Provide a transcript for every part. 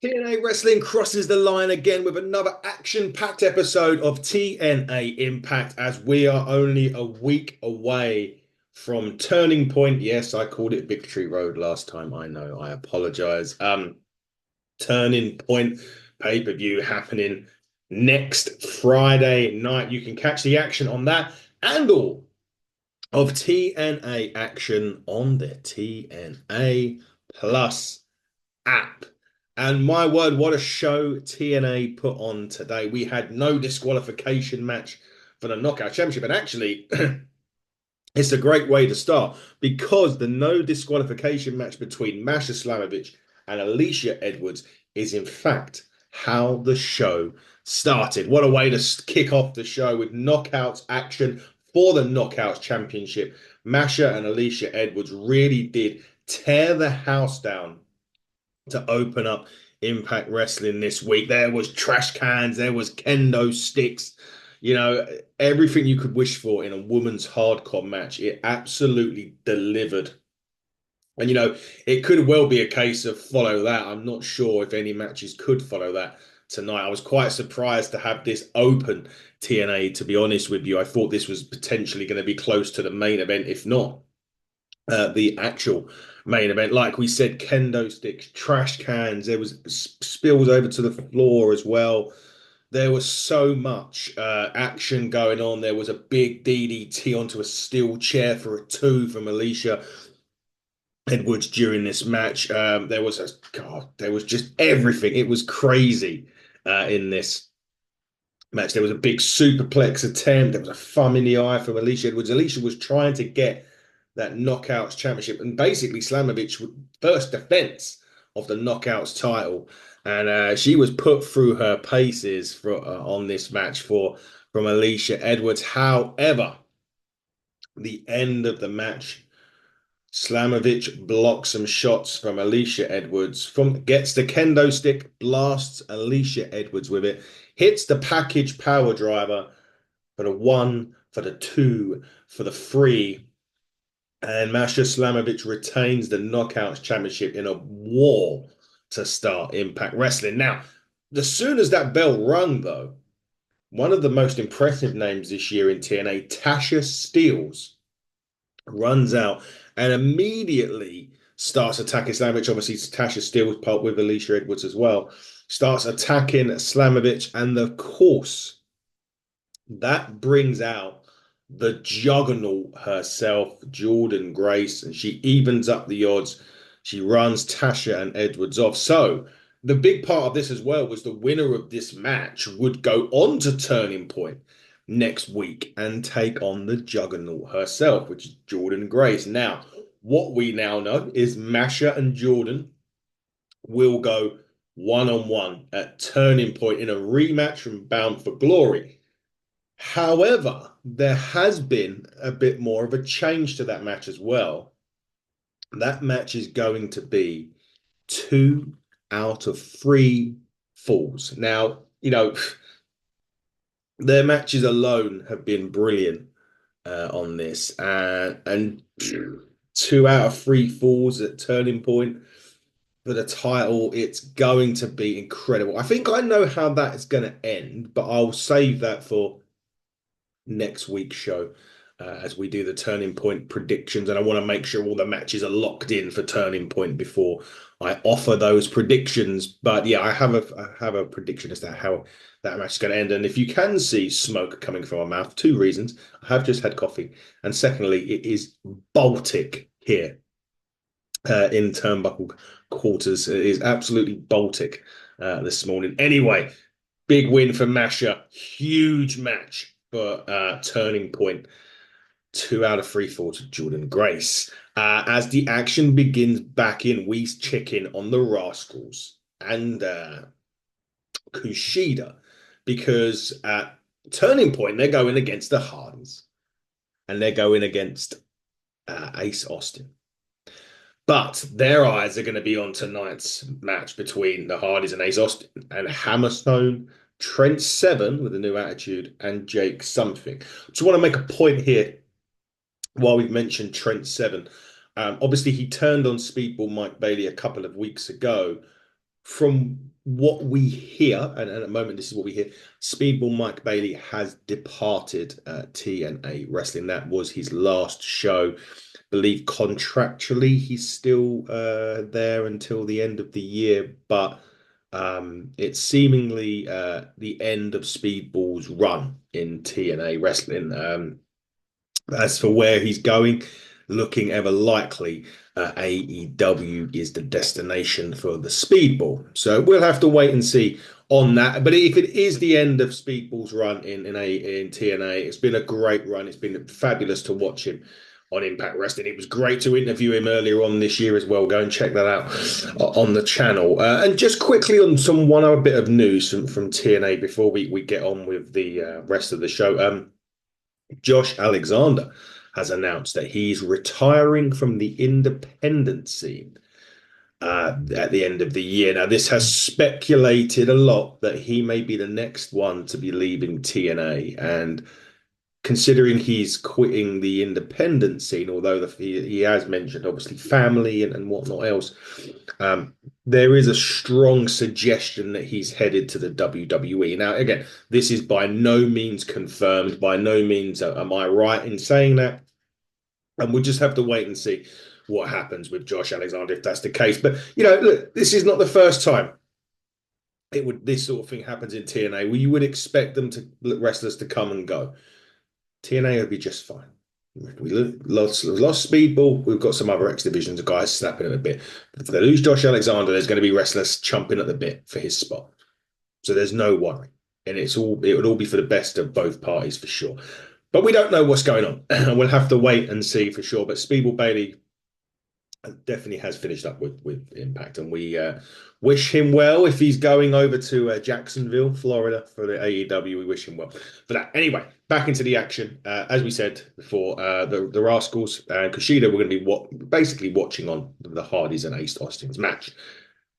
TNA Wrestling crosses the line again with another action-packed episode of TNA Impact as we are only a week away from Turning Point. Yes, I called it Victory Road last time. I know, I apologize. Turning Point pay-per-view happening next Friday night. You can catch the action on that and all of TNA action on the TNA Plus app. And my word, what a show TNA put on today. We had no disqualification match for the Knockout Championship. And actually, it's a great way to start because the no disqualification match between Masha Slamovich and Alicia Edwards is, in fact, how the show started. What a way to kick off the show with knockouts action for the Knockouts Championship. Masha and Alicia Edwards really did tear the house down to open up Impact Wrestling this week. There was trash cans, there was kendo sticks, you know, everything you could wish for in a woman's hardcore match. It absolutely delivered. And it could well be a case of follow that. I'm not sure if any matches could follow that tonight. I was quite surprised to have this open TNA, to be honest with you. I thought this was potentially going to be close to the main event, if not the actual main event. Like we said, kendo sticks, trash cans. There was spills over to the floor as well. There was so much action going on. There was a big DDT onto a steel chair for a two from Alicia Edwards during this match. There was just everything. It was crazy in this match. There was a big superplex attempt. There was a thumb in the eye from Alicia Edwards. Alicia was trying to get that Knockouts Championship and basically Slamovich first defense of the Knockouts title, and she was put through her paces on this match from Alicia Edwards. However, the end of the match, Slamovich blocks some shots from Alicia Edwards, gets the kendo stick, blasts Alicia Edwards with it, hits the package power driver for the one, for the two, for the three, and Masha Slamovich retains the Knockouts Championship in a war to start Impact Wrestling. Now, as soon as that bell rung, though, one of the most impressive names this year in TNA, Tasha Steelz, runs out and immediately starts attacking Slamovich. Obviously, Tasha Steelz part with Alicia Edwards as well. Starts attacking Slamovich, and of course, that brings out the juggernaut herself, Jordynne Grace, and she evens up the odds. She runs Tasha and Edwards off. So the big part of this as well was the winner of this match would go on to Turning Point next week and take on the juggernaut herself, which is Jordynne Grace. Now, what we now know is Masha and Jordynne will go one-on-one at Turning Point in a rematch from Bound for Glory. However, there has been a bit more of a change to that match as well. That match is going to be 2 out of 3 falls. Now, their matches alone have been brilliant on this, and 2 out of 3 falls at Turning Point for the title. It's going to be incredible. I think I know how that is going to end, but I'll save that for next week's show as we do the Turning Point predictions. And I want to make sure all the matches are locked in for Turning Point before I offer those predictions. But yeah, I have a prediction as to how that match is going to end. And if you can see smoke coming from my mouth, 2 reasons. I have just had coffee. And secondly, it is Baltic here in Turnbuckle Quarters. It is absolutely Baltic this morning. Anyway, big win for Masha. Huge match for Turning Point. 2 out of 3 falls to Jordynne Grace. As the action begins back in, we check in on the Rascals and Kushida because at Turning Point, they're going against the Hardys and they're going against Ace Austin. But their eyes are going to be on tonight's match between the Hardys and Ace Austin and Hammerstone, Trent Seven with a new attitude, and Jake Something. Just want to make a point here while we've mentioned Trent Seven. Obviously, he turned on Speedball Mike Bailey a couple of weeks ago from what we hear, and at the moment this is what we hear, Speedball Mike Bailey has departed TNA Wrestling. That was his last show. I believe contractually he's still there until the end of the year, but it's seemingly the end of Speedball's run in TNA Wrestling. As for where he's going, looking ever likely, AEW is the destination for the Speedball. So we'll have to wait and see on that. But if it is the end of Speedball's run in TNA, it's been a great run. It's been fabulous to watch him on Impact Wrestling. It was great to interview him earlier on this year as well. Go and check that out on the channel. And just quickly on one other bit of news from TNA before we get on with the rest of the show. Josh Alexander has announced that he's retiring from the independent scene at the end of the year. Now, this has speculated a lot that he may be the next one to be leaving TNA. And considering he's quitting the independent scene, although he has mentioned obviously family and whatnot else, there is a strong suggestion that he's headed to the WWE. Now, again, this is by no means confirmed. By no means am I right in saying that. And we'll just have to wait and see what happens with Josh Alexander if that's the case. But, look, this is not the first time this sort of thing happens in TNA, where you would expect wrestlers to come and go. TNA would be just fine. We lost Speedball. We've got some other X divisions of guys snapping at a bit. If they lose Josh Alexander, there's going to be wrestlers chomping at the bit for his spot. So there's no worry, and it would all be for the best of both parties for sure. But we don't know what's going on, and we'll have to wait and see for sure. But Speedball Bailey definitely has finished up with Impact, and we wish him well. If he's going over to Jacksonville, Florida for the AEW, we wish him well for that. Anyway, back into the action. As we said before, the Rascals and Kushida were going to be basically watching on the Hardys and Ace Austin's match.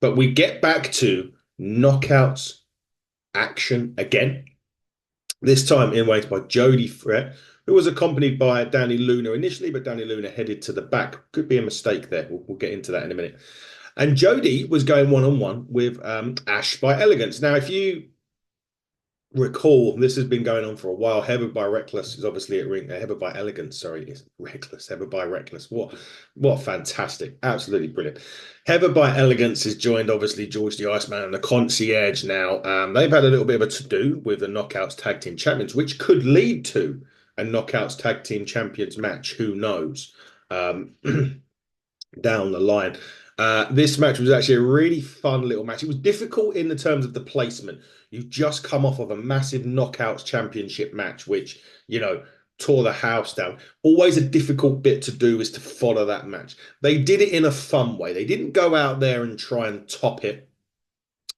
But we get back to knockouts action again. This time in ways by Jody Fret, who was accompanied by Danny Luna initially, but Danny Luna headed to the back. Could be a mistake there. We'll get into that in a minute. And Jody was going one-on-one with Ash by Elegance. Now, if you recall, this has been going on for a while. Heather by Reckless is obviously at ring. Heather by Elegance, sorry, is Reckless. Heather by Reckless. What fantastic. Absolutely brilliant. Heather by Elegance has joined, obviously, George the Iceman and the Concierge now. They've had a little bit of a to-do with the Knockouts Tag Team Champions, which could lead to a Knockouts Tag Team Champions match. Who knows? Down the line. This match was actually a really fun little match. It was difficult in the terms of the placement. You've just come off of a massive Knockouts Championship match, which, tore the house down. Always a difficult bit to do is to follow that match. They did it in a fun way. They didn't go out there and try and top it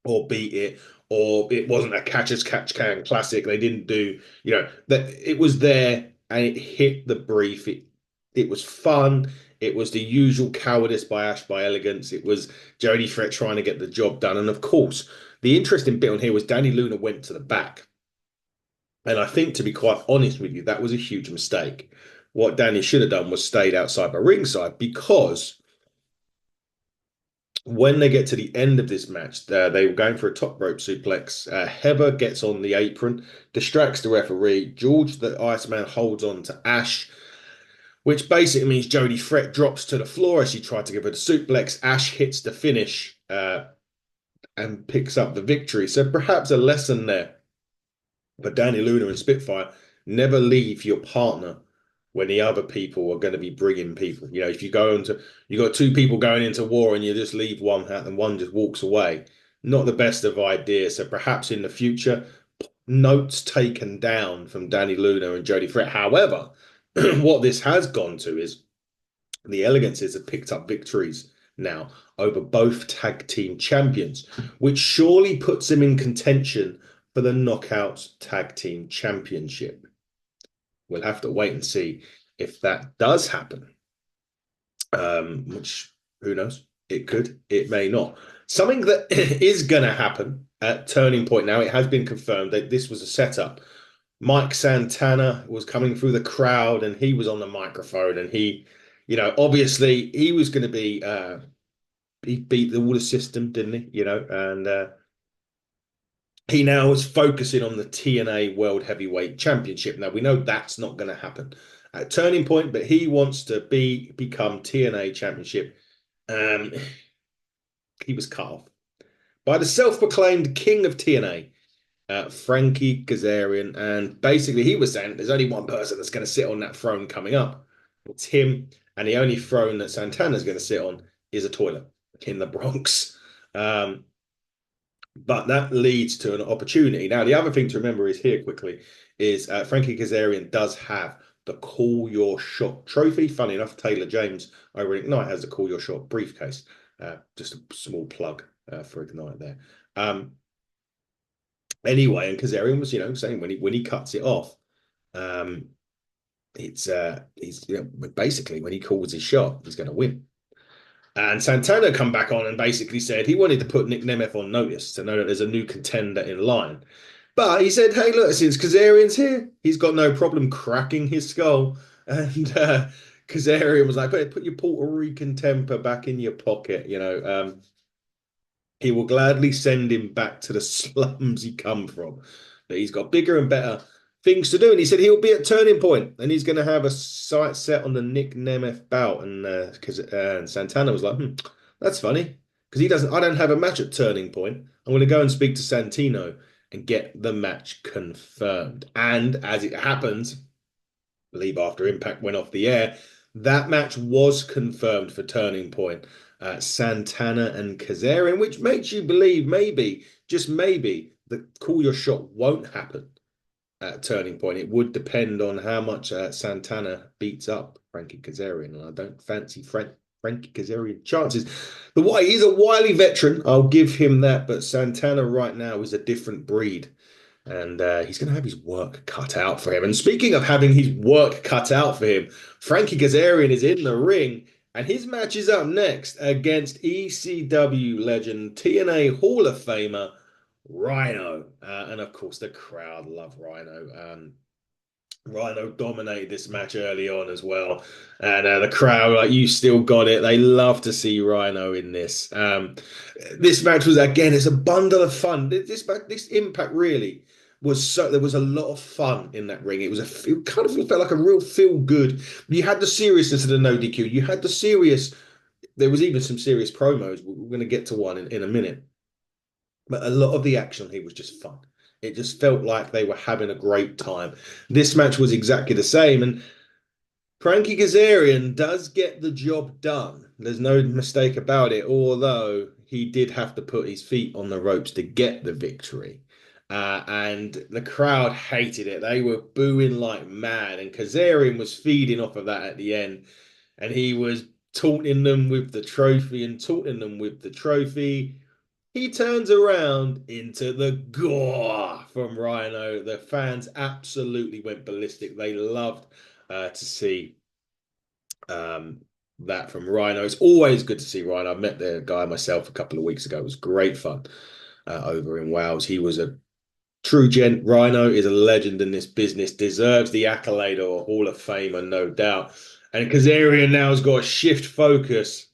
or beat it, or it wasn't a catch-as-catch-can classic. They didn't do, that it was there and it hit the brief. It was fun. It was the usual cowardice by Ash by Elegance. It was Jody Fret trying to get the job done. And of course, the interesting bit on here was Danny Luna went to the back. And I think, to be quite honest with you, that was a huge mistake. What Danny should have done was stayed outside by ringside, because when they get to the end of this match, they were going for a top rope suplex. Heather gets on the apron, distracts the referee. George the Iceman holds on to Ash, which basically means Jody Fret drops to the floor as she tried to give her the suplex. Ash hits the finish and picks up the victory. So perhaps a lesson there. But Danny Luna and Spitfire, never leave your partner when the other people are going to be bringing people. If you got two people going into war and you just leave one out and one just walks away, not the best of ideas. So perhaps in the future, notes taken down from Danny Luna and Jody Fret. However, what this has gone to is the Elegances have picked up victories now over both tag team champions, which surely puts them in contention for the Knockouts Tag Team Championship. We'll have to wait and see if that does happen, which, who knows? It could, it may not. Something that is going to happen at Turning Point now, it has been confirmed that this was a setup. Mike Santana was coming through the crowd and he was on the microphone, and he, obviously he was going to be he beat all the system, didn't he? And he now is focusing on the TNA World Heavyweight Championship. Now we know that's not going to happen at Turning Point, but he wants to become TNA Championship. Um, he was cut off by the self-proclaimed king of TNA, Frankie Kazarian, and basically he was saying there's only one person that's going to sit on that throne coming up. It's him, and the only throne that Santana's going to sit on is a toilet in the Bronx. Um, but that leads to an opportunity. Now, the other thing to remember is here quickly is Frankie Kazarian does have the Call Your Shot trophy. Funny enough, Taylor James over at Ignite has the Call Your Shot briefcase. Just a small plug for Ignite there. Anyway, and Kazarian was, saying when he cuts it off, um, he's basically when he calls his shot, he's going to win. And Santana come back on and basically said he wanted to put Nick Nemeth on notice to know that there's a new contender in line. But he said, hey, look, since Kazarian's here, he's got no problem cracking his skull. And Kazarian was like, put your Puerto Rican temper back in your pocket, he will gladly send him back to the slums he come from. But he's got bigger and better things to do. And he said he'll be at Turning Point and he's going to have a sight set on the Nick Nemeth bout. And Santana was like, that's funny because he doesn't. I don't have a match at Turning Point. I'm going to go and speak to Santino and get the match confirmed. And as it happens, I believe after Impact went off the air, that match was confirmed for Turning Point. Santana and Kazarian, which makes you believe maybe, just maybe, that Call Your Shot won't happen at Turning Point. It would depend on how much Santana beats up Frankie Kazarian, and I don't fancy Frankie Kazarian chances. He's a wily veteran, I'll give him that, but Santana right now is a different breed. And he's going to have his work cut out for him. And speaking of having his work cut out for him, Frankie Kazarian is in the ring, and his match is up next against ECW legend, TNA Hall of Famer, Rhino. And of course, the crowd love Rhino. Rhino dominated this match early on as well. And the crowd, like, you still got it. They love to see Rhino in this. This match was, again, it's a bundle of fun. This Impact really there was a lot of fun in that ring. It kind of felt like a real feel good. You had the seriousness of the no DQ. You had there was even some serious promos. We're going to get to one in a minute. But a lot of the action here was just fun. It just felt like they were having a great time. This match was exactly the same. And Frankie Kazarian does get the job done. There's no mistake about it, although he did have to put his feet on the ropes to get the victory. And the crowd hated it. They were booing like mad. And Kazarian was feeding off of that at the end. And he was taunting them with the trophy and taunting them with the trophy. He turns around into the gore from Rhino. The fans absolutely went ballistic. They loved to see that from Rhino. It's always good to see Rhino. I met the guy myself a couple of weeks ago. It was great fun over in Wales. He was a true gent. Rhino is a legend in this business, deserves the accolade of a Hall of Famer, no doubt. And Kazarian now has got to shift focus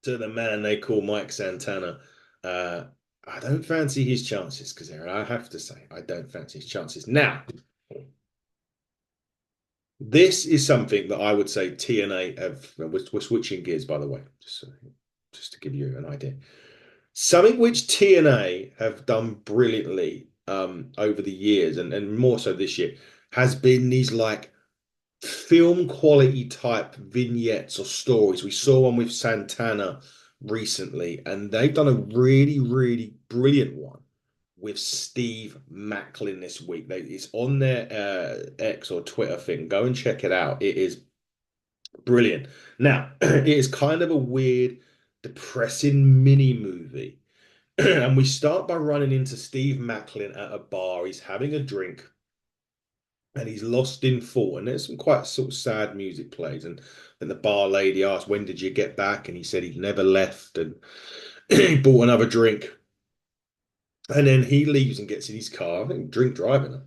to the man they call Mike Santana. I don't fancy his chances, Kazarian. I have to say, I don't fancy his chances. Now, this is something that I would say TNA have. We're switching gears, by the way, just to give you an idea. Something which TNA have done brilliantly over the years, and more so this year, has been these like film quality type vignettes or stories. We saw one with Santana recently, and they've done a really, really brilliant one with Steve Macklin this week. It's on their X or Twitter thing. Go and check it out. It is brilliant. Now, it is kind of a weird, depressing mini movie. And we start by running into Steve Macklin at a bar. He's having a drink and he's lost in thought. And there's some quite sort of sad music plays. And then the bar lady asked, when did you get back? And he said he'd never left. And he bought another drink. And then he leaves and gets in his car. I think drink driving.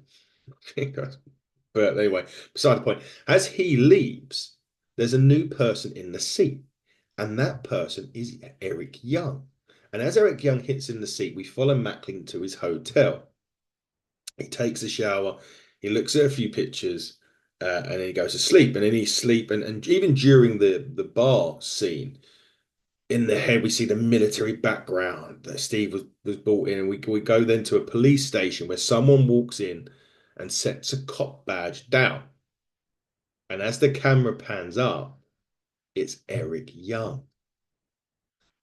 But anyway, beside the point, as he leaves, there's a new person in the seat. And that person is Eric Young. And as Eric Young hits in the seat, we follow Macklin to his hotel. He takes a shower, he looks at a few pictures, and then he goes to sleep. And then he's sleep, and even during the bar scene, in the head we see the military background that Steve was brought in, and we go then to a police station where someone walks in and sets a cop badge down. And as the camera pans up, it's Eric Young.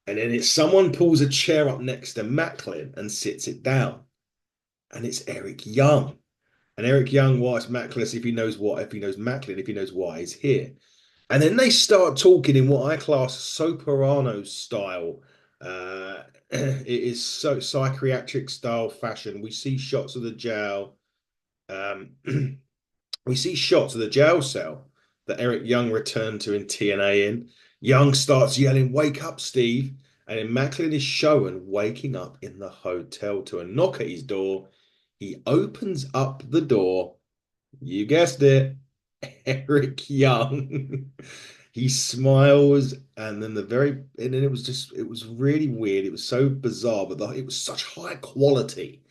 And then it's someone pulls a chair up next to Macklin and sits it down. And it's Eric Young. And Eric Young asks Macklin if he knows Macklin, if he knows why he's here. And then they start talking in what I class Sopranos style. It is so psychiatric style fashion. We see shots of the jail. Um, we see shots of the jail cell that Eric Young returned to in TNA in. Young starts yelling, "Wake up, Steve." And then Macklin is shown waking up in the hotel to a knock at his door. He opens up the door. You guessed it, Eric Young. He smiles, and then it was really weird. It was so bizarre, but it was such high quality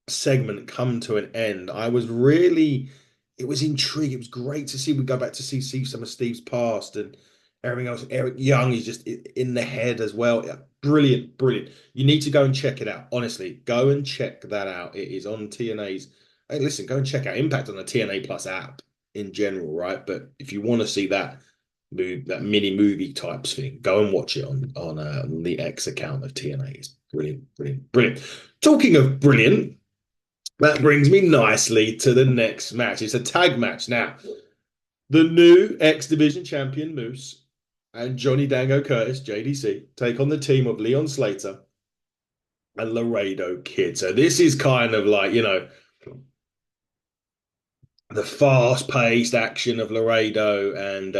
segment come to an end. It was intriguing. It was great to see. We go back to see some of Steve's past and everything else. Eric Young is just in the head as well. Yeah, brilliant, brilliant. You need to go and check it out. Honestly, go and check that out. It is on TNA's. Hey, listen, go and check out Impact on the TNA Plus app in general, right? But if you want to see that mini movie types thing, go and watch it on the X account of TNA. It's brilliant, brilliant, brilliant. Talking of brilliant, that brings me nicely to the next match. It's a tag match. Now, the new X Division champion Moose and Johnny Dango Curtis, JDC, take on the team of Leon Slater and Laredo Kid. So this is kind of like, the fast-paced action of Laredo and,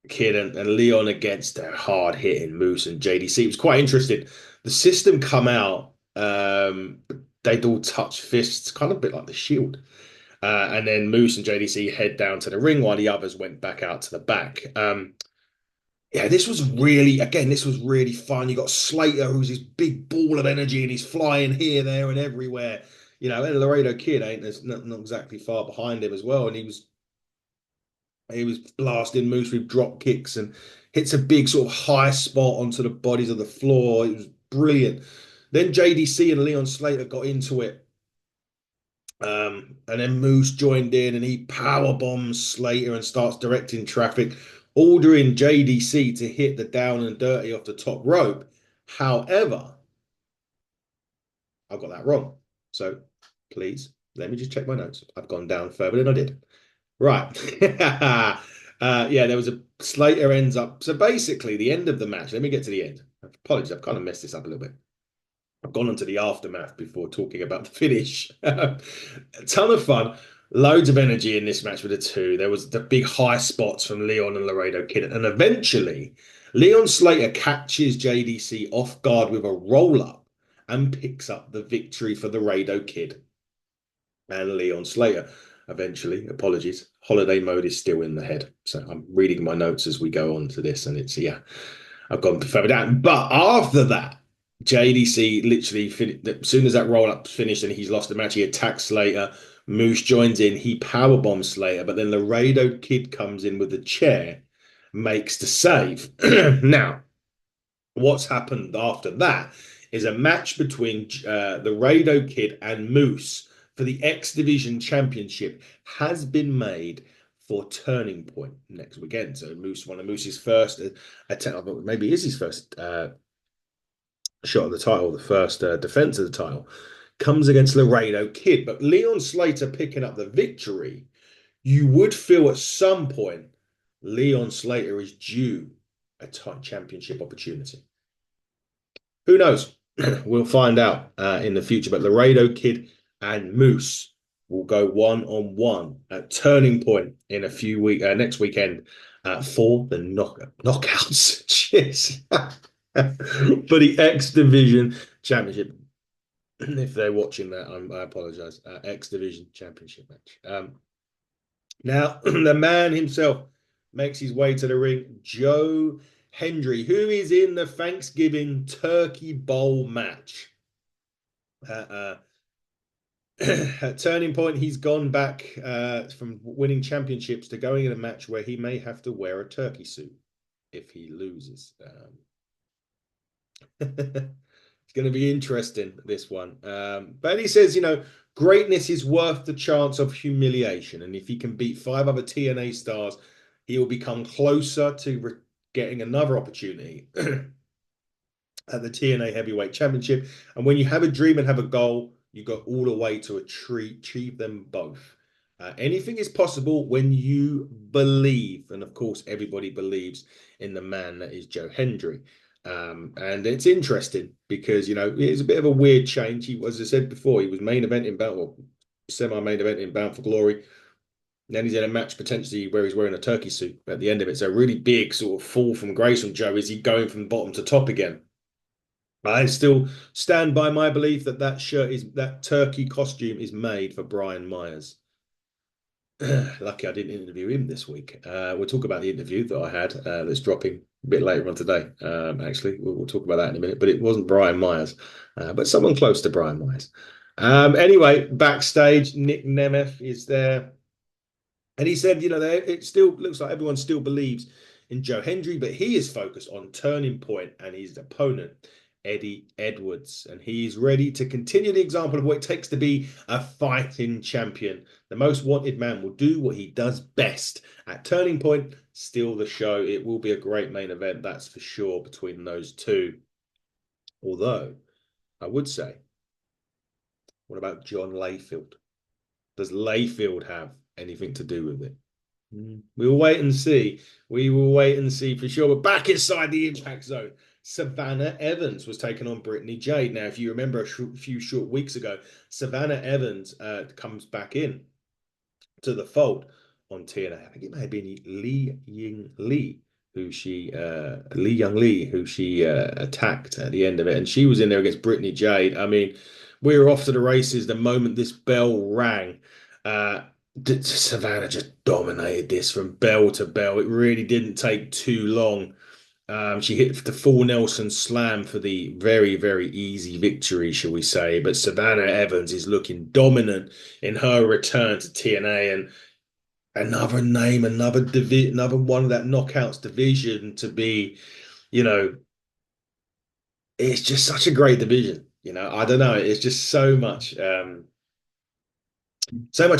Kid and Leon against their hard-hitting Moose and JDC. It was quite interesting. The system come out, they'd all touch fists, kind of a bit like the Shield. And then Moose and JDC head down to the ring while the others went back out to the back. Yeah, this was really fun. You got Slater, who's this big ball of energy, and he's flying here, there, and everywhere. And Laredo Kid ain't not exactly far behind him as well, and he was blasting Moose with drop kicks and hits a big sort of high spot onto the bodies of the floor. It was brilliant. Then JDC and Leon Slater got into it. And then Moose joined in and he power bombs Slater and starts directing traffic, ordering JDC to hit the down and dirty off the top rope. However, I got that wrong. So please let me just check my notes. I've gone down further than I did. Right. Yeah, there was a Slater ends up. So basically, the end of the match. Let me get to the end. Apologies, I've kind of messed this up a little bit. I've gone on to the aftermath before talking about the finish. A ton of fun, loads of energy in this match with the two. There was the big high spots from Leon and Laredo Kid, and eventually Leon Slater catches JDC off guard with a roll up and picks up the victory for the Laredo Kid and Leon Slater. Eventually, apologies, holiday mode is still in the head, so I'm reading my notes as we go on to this, and I've gone further down. But after that, JDC literally, as soon as that roll up finished and he's lost the match, he attacks Slater. Moose joins in, he power bombs Slater, but then Laredo Kid comes in with the chair, makes the save. Now, what's happened after that is a match between the Laredo Kid and Moose for the X Division Championship has been made for Turning Point next weekend. So Moose, one of Moose's first attempt, maybe is his first shot at the title, the first defense of the title, comes against Laredo Kid. But Leon Slater picking up the victory, you would feel at some point Leon Slater is due a championship opportunity. Who knows? We'll find out in the future. But Laredo Kid and Moose will go one-on-one at Turning Point in a few weeks next weekend for the knockouts. Cheers. For the X Division Championship. If they're watching that, I apologize. X Division Championship match. Now, the man himself, makes his way to the ring. Joe Hendry, who is in the Thanksgiving Turkey Bowl match. Uh, At Turning Point, he's gone back from winning championships to going in a match where he may have to wear a turkey suit if he loses. It's going to be interesting, this one. But he says, greatness is worth the chance of humiliation. And if he can beat 5 other TNA stars, he will become closer to getting another opportunity at the TNA Heavyweight Championship. And when you have a dream and have a goal, you got all the way to achieve them both. Anything is possible when you believe. And of course, everybody believes in the man that is Joe Hendry. And it's interesting because, it's a bit of a weird change. He, as I said before, he was main eventing Bound, or semi-main event in Bound for Glory. Then he's in a match potentially where he's wearing a turkey suit at the end of it. So a really big sort of fall from grace from Joe. Is he going from bottom to top again? I still stand by my belief that that turkey costume is made for Brian Myers. Lucky I didn't interview him this week. We'll talk about the interview that I had that's dropping a bit later on today. Actually, we'll talk about that in a minute. But it wasn't Brian Myers, but someone close to Brian Myers. Anyway, backstage, Nick Nemeth is there. And he said, it still looks like everyone still believes in Joe Hendry, but he is focused on Turning Point and his opponent, Eddie Edwards. And he's ready to continue the example of what it takes to be a fighting champion. The most wanted man will do what he does best. At Turning Point, steal the show. It will be a great main event, that's for sure, between those two. Although, I would say, what about John Layfield? Does Layfield have anything to do with it? We will wait and see. We will wait and see for sure. But back inside the Impact Zone, Savannah Evans was taking on Brittany Jade. Now, if you remember a few short weeks ago, Savannah Evans comes back in to the fold on TNA. I think it may have been Li Ying Lee, Li Young Lee, who she attacked at the end of it. And she was in there against Brittany Jade. I mean, we were off to the races the moment this bell rang. Savannah just dominated this from bell to bell. It really didn't take too long. She hit the full Nelson slam for the very, very easy victory, shall we say. But Savannah Evans is looking dominant in her return to TNA, and another name, another one of that knockouts division to be, you know, it's just such a great division. I don't know. It's just so much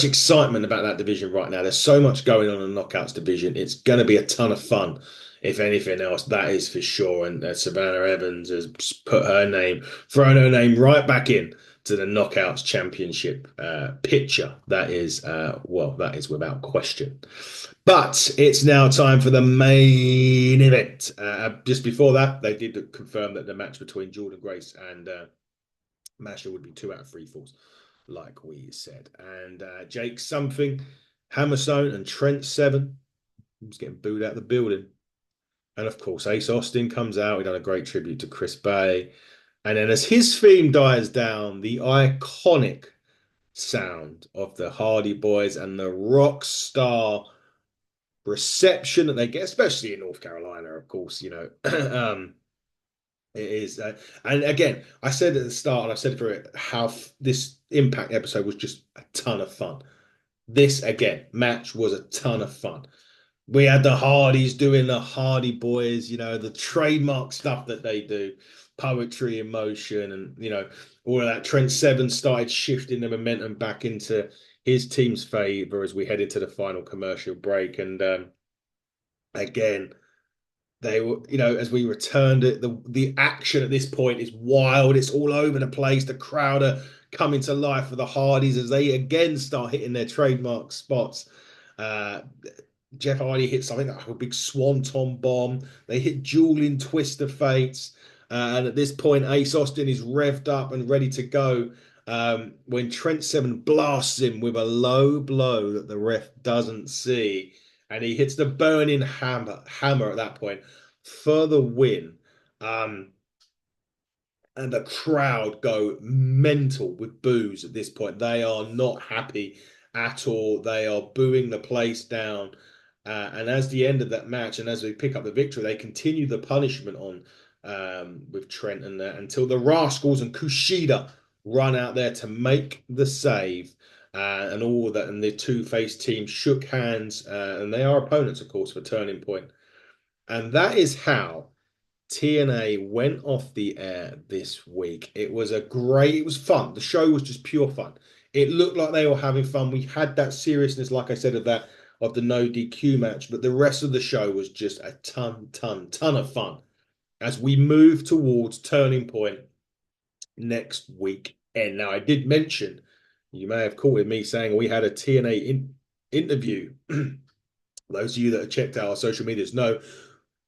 excitement about that division right now. There's so much going on in the knockouts division. It's going to be a ton of fun, if anything else, that is for sure. And Savannah Evans has thrown her name right back in to the knockouts championship picture. That is, that is without question. But it's now time for the main event. Just before that, they did confirm that the match between Jordan Grace and Masha would be 2 out of 3 falls, like we said. And Jake Something, Hammerstone, and Trent Seven was getting booed out of the building. And of course, Ace Austin comes out. He done a great tribute to Chris Bay. And then as his theme dies down, the iconic sound of the Hardy Boys and the rock star reception that they get, especially in North Carolina, of course, it is. And again, I said at the start, and I said for it, how this Impact episode was just a ton of fun. This, again, match was a ton of fun. We had the Hardys doing the Hardy Boys, the trademark stuff that they do, poetry in motion, and, all of that. Trent Seven started shifting the momentum back into his team's favor as we head into the final commercial break. And again, they were, as we returned it, the action at this point is wild. It's all over the place. The crowd are coming to life for the Hardys as they again start hitting their trademark spots. Jeff Hardy hit something like a big swanton bomb. They hit dueling twist of fates. And at this point, Ace Austin is revved up and ready to go when Trent Seven blasts him with a low blow that the ref doesn't see. And he hits the burning hammer at that point for the win. And the crowd go mental with boos at this point. They are not happy at all. They are booing the place down. And as the end of that match, and as we pick up the victory, they continue the punishment on with Trent and until the Rascals and Kushida run out there to make the save. And all that, and the two-faced team shook hands, and they are opponents, of course, for Turning Point. And that is how TNA went off the air this week. It was it was fun. The show was just pure fun. It looked like they were having fun. We had that seriousness, like I said, of the no DQ match, but the rest of the show was just a ton of fun as we move towards Turning Point next week. And now I did mention, you may have caught me saying we had a TNA interview. Those of you that have checked out our social medias know.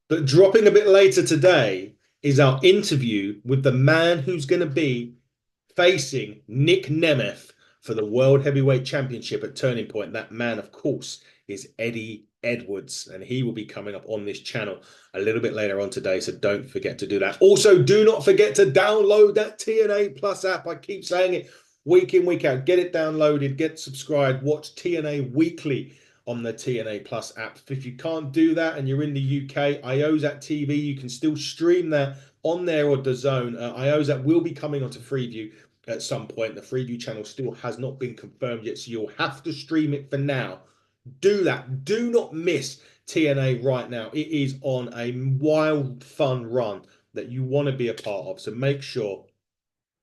But dropping a bit later today is our interview with the man who's going to be facing Nick Nemeth for the World Heavyweight Championship at Turning Point. That man, of course, is Eddie Edwards, and he will be coming up on this channel a little bit later on today, so don't forget to do that. Also, do not forget to download that TNA Plus app. I keep saying it week in, week out. Get it downloaded, get subscribed, watch TNA weekly on the TNA Plus app. If you can't do that and you're in the UK, Ayozat TV, you can still stream that on there or DAZN. Ayozat will be coming onto Freeview at some point. The Freeview channel still has not been confirmed yet, so you'll have to stream it for now. Do that. Do not miss TNA right now. It is on a wild, fun run that you want to be a part of. So make sure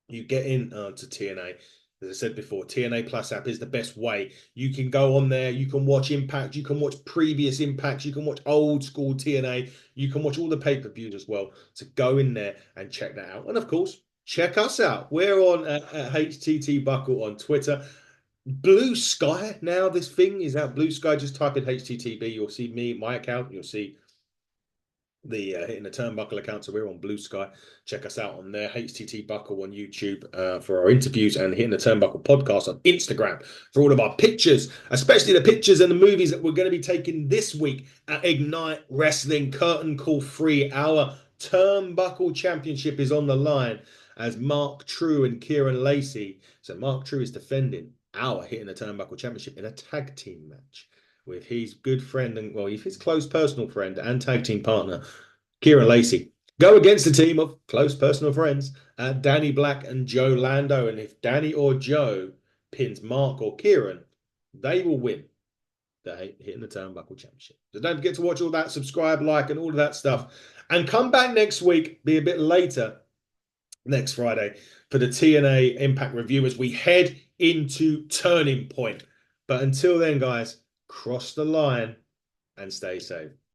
you get in to TNA. As I said before, TNA Plus app is the best way. You can go on there. You can watch Impact. You can watch previous Impacts. You can watch old school TNA. You can watch all the pay-per-views as well. So go in there and check that out. And of course, check us out. We're on HTT Buckle on Twitter. Blue Sky now. This thing is out. Blue Sky. Just type in HTTB. You'll see me, my account. You'll see the Hitting the Turnbuckle account. So we're on Blue Sky. Check us out on there. HTT Buckle on YouTube for our interviews, and Hitting the Turnbuckle podcast on Instagram for all of our pictures, especially the pictures and the movies that we're going to be taking this week at Ignite Wrestling Curtain Call 3. Our Turnbuckle Championship is on the line as Mark True and Kieran Lacey. So Mark True is defending our Hitting the Turnbuckle Championship in a tag team match with his good friend and, well, his close personal friend and tag team partner, Kieran Lacey. Go against a team of close personal friends, Danny Black and Joe Lando. And if Danny or Joe pins Mark or Kieran, they will win the Hitting the Turnbuckle Championship. So don't forget to watch all that, subscribe, like, and all of that stuff. And come back next week, be a bit later, next Friday, for the TNA Impact review as we head into Turning Point. But until then, guys, cross the line and stay safe.